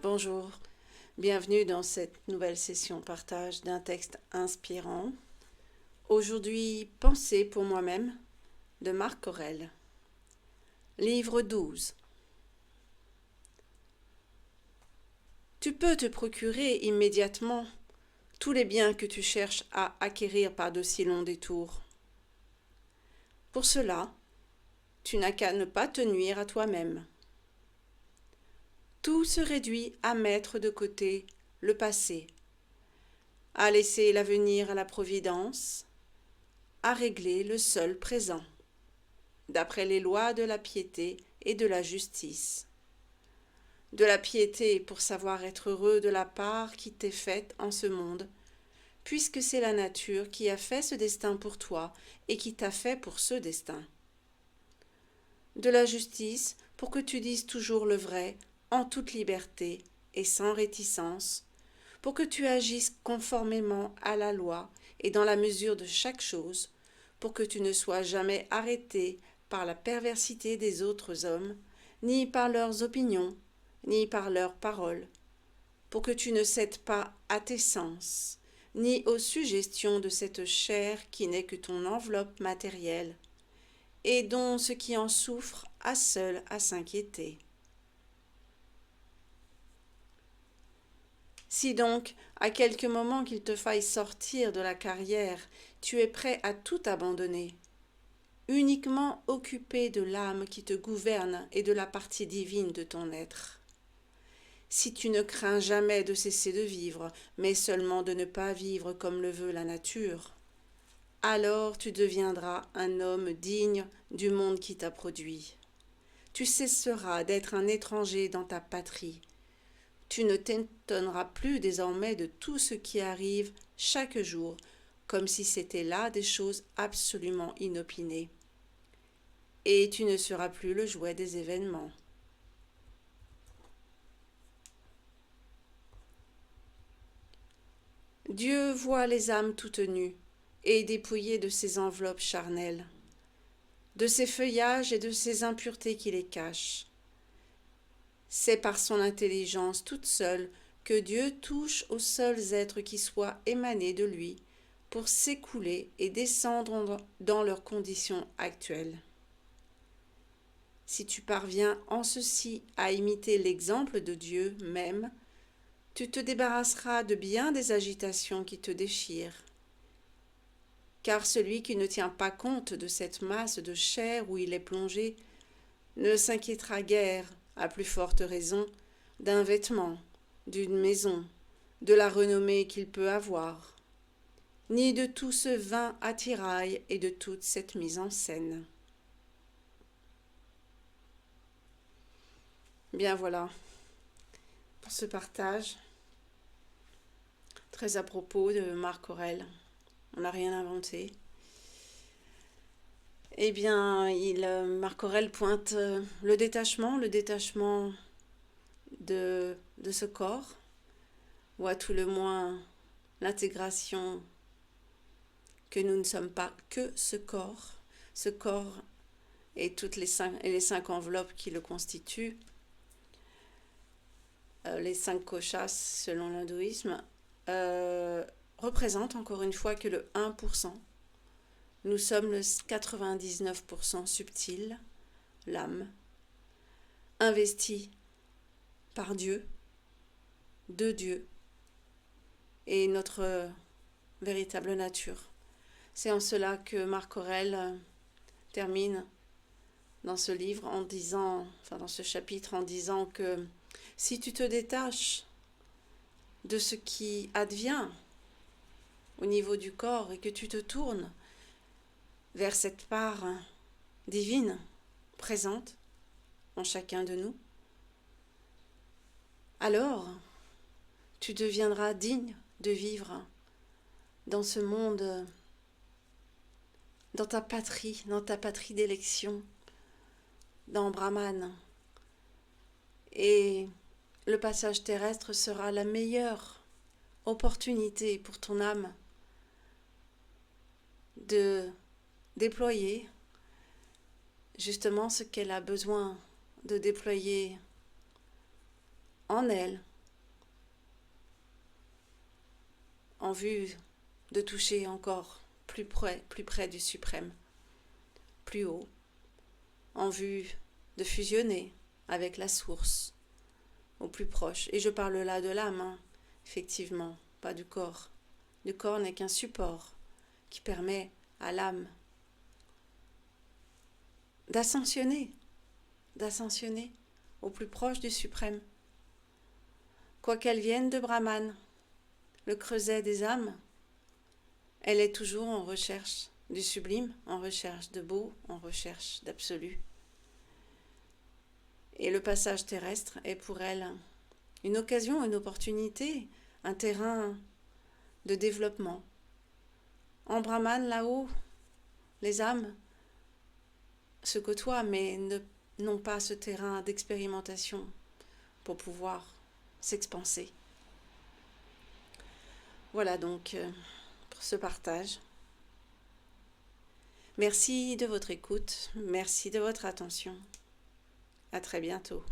Bonjour, bienvenue dans cette nouvelle session partage d'un texte inspirant. Aujourd'hui, Pensée pour moi-même de Marc Aurèle. Livre 12. Tu peux te procurer immédiatement tous les biens que tu cherches à acquérir par de si longs détours. Pour cela, tu n'as qu'à ne pas te nuire à toi-même. Tout se réduit à mettre de côté le passé, à laisser l'avenir à la providence, à régler le seul présent, d'après les lois de la piété et de la justice. De la piété pour savoir être heureux de la part qui t'est faite en ce monde, puisque c'est la nature qui a fait ce destin pour toi et qui t'a fait pour ce destin. De la justice pour que tu dises toujours le vrai en toute liberté et sans réticence, pour que tu agisses conformément à la loi et dans la mesure de chaque chose, pour que tu ne sois jamais arrêté par la perversité des autres hommes, ni par leurs opinions, ni par leurs paroles, pour que tu ne cèdes pas à tes sens, ni aux suggestions de cette chair qui n'est que ton enveloppe matérielle, et dont ce qui en souffre a seul à s'inquiéter. Si donc, à quelque moment qu'il te faille sortir de la carrière, tu es prêt à tout abandonner, uniquement occupé de l'âme qui te gouverne et de la partie divine de ton être. Si tu ne crains jamais de cesser de vivre, mais seulement de ne pas vivre comme le veut la nature, alors tu deviendras un homme digne du monde qui t'a produit. Tu cesseras d'être un étranger dans ta patrie. Tu ne t'étonneras plus désormais de tout ce qui arrive chaque jour, comme si c'était là des choses absolument inopinées. Et tu ne seras plus le jouet des événements. Dieu voit les âmes toutes nues et dépouillées de ces enveloppes charnelles, de ces feuillages et de ces impuretés qui les cachent. C'est par son intelligence toute seule que Dieu touche aux seuls êtres qui soient émanés de lui pour s'écouler et descendre dans leurs conditions actuelles. Si tu parviens en ceci à imiter l'exemple de Dieu même, tu te débarrasseras de bien des agitations qui te déchirent. Car celui qui ne tient pas compte de cette masse de chair où il est plongé ne s'inquiétera guère, à plus forte raison, d'un vêtement, d'une maison, de la renommée qu'il peut avoir, ni de tout ce vain attirail et de toute cette mise en scène. Bien voilà, pour ce partage, très à propos de Marc Aurèle. On n'a rien inventé. Eh bien, Marc Aurèle pointe le détachement de ce corps, ou à tout le moins l'intégration que nous ne sommes pas que ce corps et toutes les cinq enveloppes qui le constituent, les 5 koshas selon l'hindouisme, représentent encore une fois que le 1%. Nous sommes le 99% subtil, l'âme, investie par Dieu, de Dieu, et notre véritable nature. C'est en cela que Marc Aurèle termine dans ce livre en disant, dans ce chapitre en disant que si tu te détaches de ce qui advient au niveau du corps et que tu te tournes vers cette part divine présente en chacun de nous, alors tu deviendras digne de vivre dans ce monde, dans ta patrie d'élection, dans Brahman. Et le passage terrestre sera la meilleure opportunité pour ton âme de déployer justement ce qu'elle a besoin de déployer en elle, en vue de toucher encore plus près du suprême, plus haut, en vue de fusionner avec la source, au plus proche. Et je parle là de l'âme, hein, effectivement, pas du corps. Le corps n'est qu'un support qui permet à l'âme d'ascensionner au plus proche du suprême. Quoi qu'elle vienne de Brahman, le creuset des âmes, elle est toujours en recherche du sublime, en recherche de beau, en recherche d'absolu. Et le passage terrestre est pour elle une occasion, une opportunité, un terrain de développement. En Brahman, là-haut, les âmes se côtoient, mais n'ont pas ce terrain d'expérimentation pour pouvoir s'expanser. Voilà donc pour ce partage. Merci de votre écoute, merci de votre attention. À très bientôt.